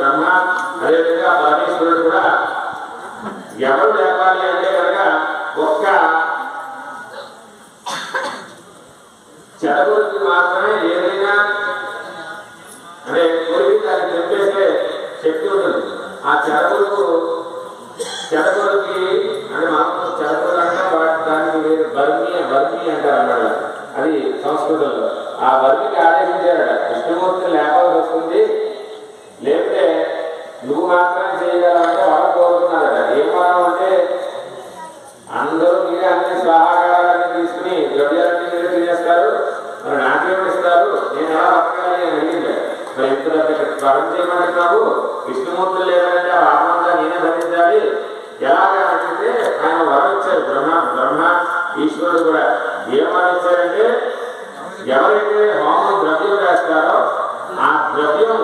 బ్రహ్మ అదేవిధంగా పరమేశ్వరుడు కూడా ఎవరు లేపాలి అంటే కనుక ఒక్క చెడగొరికి మాత్రమే ఏదైనా అంటే కొరికి దాన్ని తెంపేసే శక్తి ఉంటుంది. ఆ చెడగొరికి అంటే మనం చెడగొరు అంటే దానికి బర్మి అంటారు అన్నమాట. అది సంస్కృతంలో ఆ బర్మికి ఆదేశించారట, విష్ణుమూర్తిని లేపాల్సి వస్తుంది, లేకపోతే నువ్వు మాత్రం చేయగలవంటే వరం కోరుకున్నారట. ఏం వరం అంటే అందరూ మీరే అన్ని స్వాహాకారాలన్నీ తీసుకుని ద్రవ్యాలన్నీ మీరే తినేస్తారు, మరి నాకేమి ఇస్తారు, నేను ఎలా బతకాలి అని అడిగింది. మరి ఎంత వరం చేయమంటున్నావు, విష్ణుమూర్తులు లేదంటే ఆ వాహనంగా నేనే భరించాలి ఎలాగా అంటే ఆయన వరం ఇచ్చారు. బ్రహ్మ ఈశ్వరుడు కూడా ఏం వరం ఇచ్చారంటే ఎవరైతే హోమం ద్రవ్యం వేస్తారో ఆ ద్రవ్యం